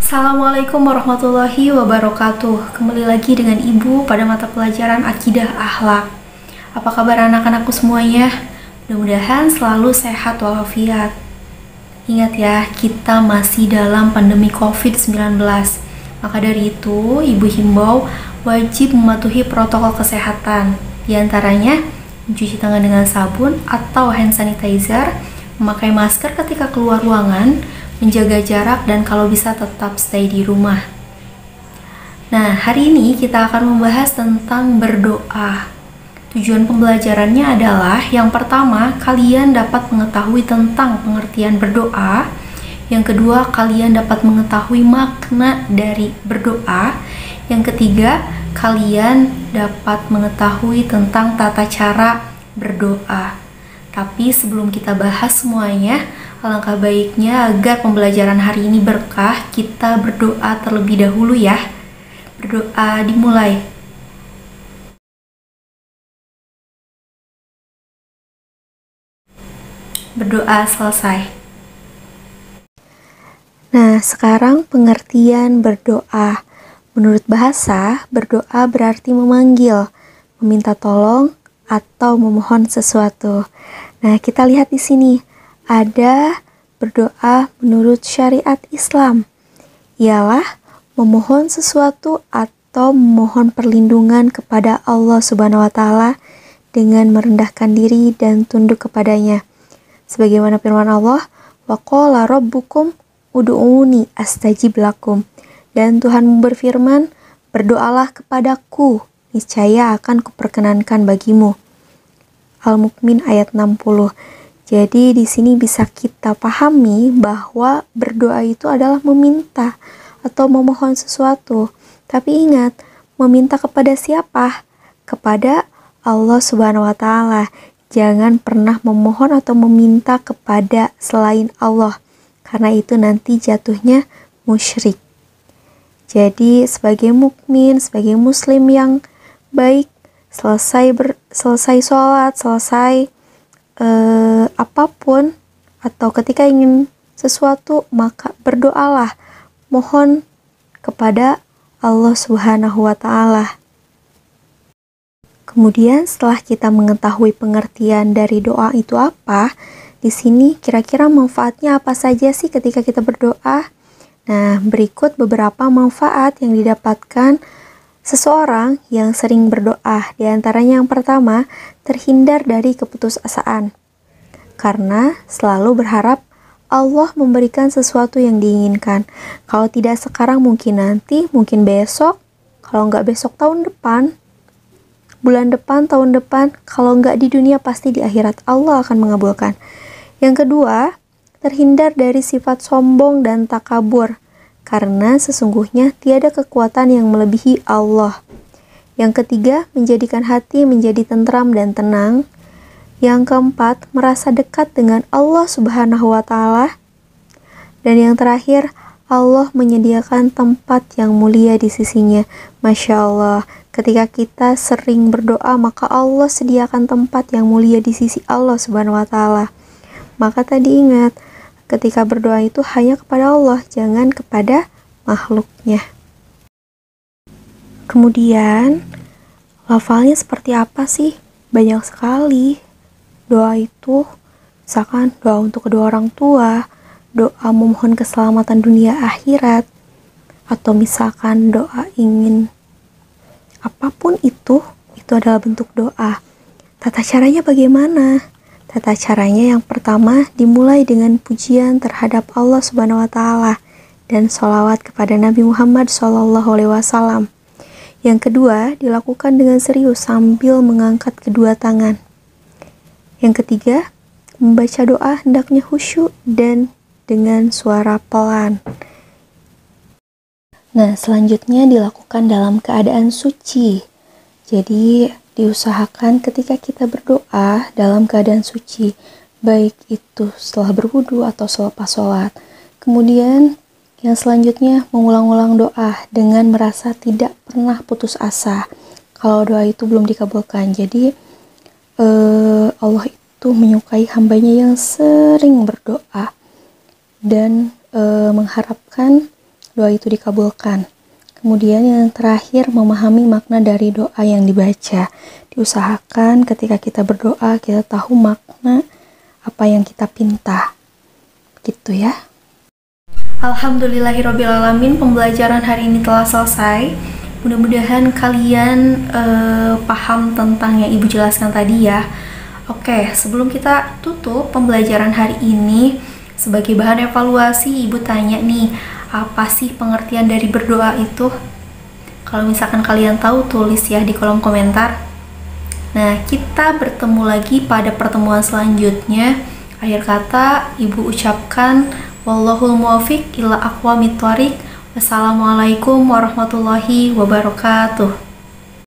Assalamualaikum warahmatullahi wabarakatuh. Kembali lagi dengan Ibu pada mata pelajaran Akidah Akhlak. Apa kabar anak-anakku semuanya? Mudah-mudahan selalu sehat walafiat. Ingat ya, kita masih dalam pandemi COVID-19. Maka dari itu, Ibu himbau wajib mematuhi protokol kesehatan. Di antaranya, mencuci tangan dengan sabun atau hand sanitizer, memakai masker ketika keluar ruangan, menjaga jarak, dan kalau bisa tetap stay di rumah. Nah, hari ini kita akan membahas tentang berdoa. Tujuan pembelajarannya adalah yang pertama, kalian dapat mengetahui tentang pengertian berdoa. Yang kedua, kalian dapat mengetahui makna dari berdoa. Yang ketiga, kalian dapat mengetahui tentang tata cara berdoa. Tapi sebelum kita bahas semuanya, alangkah baiknya agar pembelajaran hari ini berkah, kita berdoa terlebih dahulu ya. Berdoa dimulai. Berdoa selesai. Nah, sekarang pengertian berdoa. Menurut bahasa, berdoa berarti memanggil, meminta tolong, atau memohon sesuatu. Nah, kita lihat di sini. Ada berdoa menurut syariat Islam, ialah memohon sesuatu atau memohon perlindungan kepada Allah Subhanahu wa Ta'ala dengan merendahkan diri dan tunduk kepadanya. Sebagaimana firman Allah, wa qala rabbukum ud'uni astajib lakum. Dan Tuhanmu berfirman, berdoalah kepadaku, niscaya akan kuperkenankan bagimu. Al-Mu'min ayat 60. Jadi di sini bisa kita pahami bahwa berdoa itu adalah meminta atau memohon sesuatu. Tapi ingat, meminta kepada siapa? Kepada Allah Subhanahu wa Ta'ala. Jangan pernah memohon atau meminta kepada selain Allah, karena itu nanti jatuhnya musyrik. Jadi sebagai mukmin, sebagai muslim yang baik, selesai sholat, selesai apapun, atau ketika ingin sesuatu, maka berdoalah, mohon kepada Allah Subhanahu wa Ta'ala. Kemudian setelah kita mengetahui pengertian dari doa itu apa, di sini kira-kira manfaatnya apa saja sih ketika kita berdoa? Nah, berikut beberapa manfaat yang didapatkan seseorang yang sering berdoa. Di antaranya yang pertama, terhindar dari keputusasaan. Karena selalu berharap Allah memberikan sesuatu yang diinginkan. Kalau tidak sekarang, mungkin nanti, mungkin besok. Kalau nggak besok, tahun depan. Bulan depan, tahun depan. Kalau nggak di dunia, pasti di akhirat Allah akan mengabulkan. Yang kedua, terhindar dari sifat sombong dan takabur. Karena sesungguhnya tiada kekuatan yang melebihi Allah. Yang ketiga, menjadikan hati menjadi tentram dan tenang. Yang keempat, merasa dekat dengan Allah Subhanahu wa Ta'ala. Dan yang terakhir, Allah menyediakan tempat yang mulia di sisinya. Masya Allah, ketika kita sering berdoa, maka Allah sediakan tempat yang mulia di sisi Allah Subhanahu wa Ta'ala. Maka tadi ingat, ketika berdoa itu hanya kepada Allah, jangan kepada makhluknya. Kemudian, lafalnya seperti apa sih? Banyak sekali. Doa itu, misalkan doa untuk kedua orang tua, doa memohon keselamatan dunia akhirat, atau misalkan doa ingin apapun itu adalah bentuk doa. Tata caranya bagaimana? Tata caranya yang pertama dimulai dengan pujian terhadap Allah Subhanahu wa Ta'ala dan sholawat kepada Nabi Muhammad SAW. Yang kedua dilakukan dengan serius sambil mengangkat kedua tangan. Yang ketiga, membaca doa hendaknya khusyuk dan dengan suara pelan. Nah, selanjutnya dilakukan dalam keadaan suci. Jadi diusahakan ketika kita berdoa dalam keadaan suci, baik itu setelah berwudu atau selepas sholat. Kemudian yang selanjutnya mengulang-ulang doa dengan merasa tidak pernah putus asa kalau doa itu belum dikabulkan. Jadi Allah itu menyukai hambanya yang sering berdoa dan mengharapkan doa itu dikabulkan. Kemudian yang terakhir, memahami makna dari doa yang dibaca. Diusahakan ketika kita berdoa, kita tahu makna apa yang kita pinta. Gitu ya. Alhamdulillahirrabbilalamin, pembelajaran hari ini telah selesai. Mudah-mudahan kalian paham tentang yang Ibu jelaskan tadi ya. Oke, sebelum kita tutup pembelajaran hari ini, sebagai bahan evaluasi, Ibu tanya nih, apa sih pengertian dari berdoa itu? Kalau misalkan kalian tahu, tulis ya di kolom komentar. Nah, kita bertemu lagi pada pertemuan selanjutnya. Akhir kata, Ibu ucapkan, wallahul muwaffiq ila aqwamit thoriq. Wassalamualaikum warahmatullahi wabarakatuh.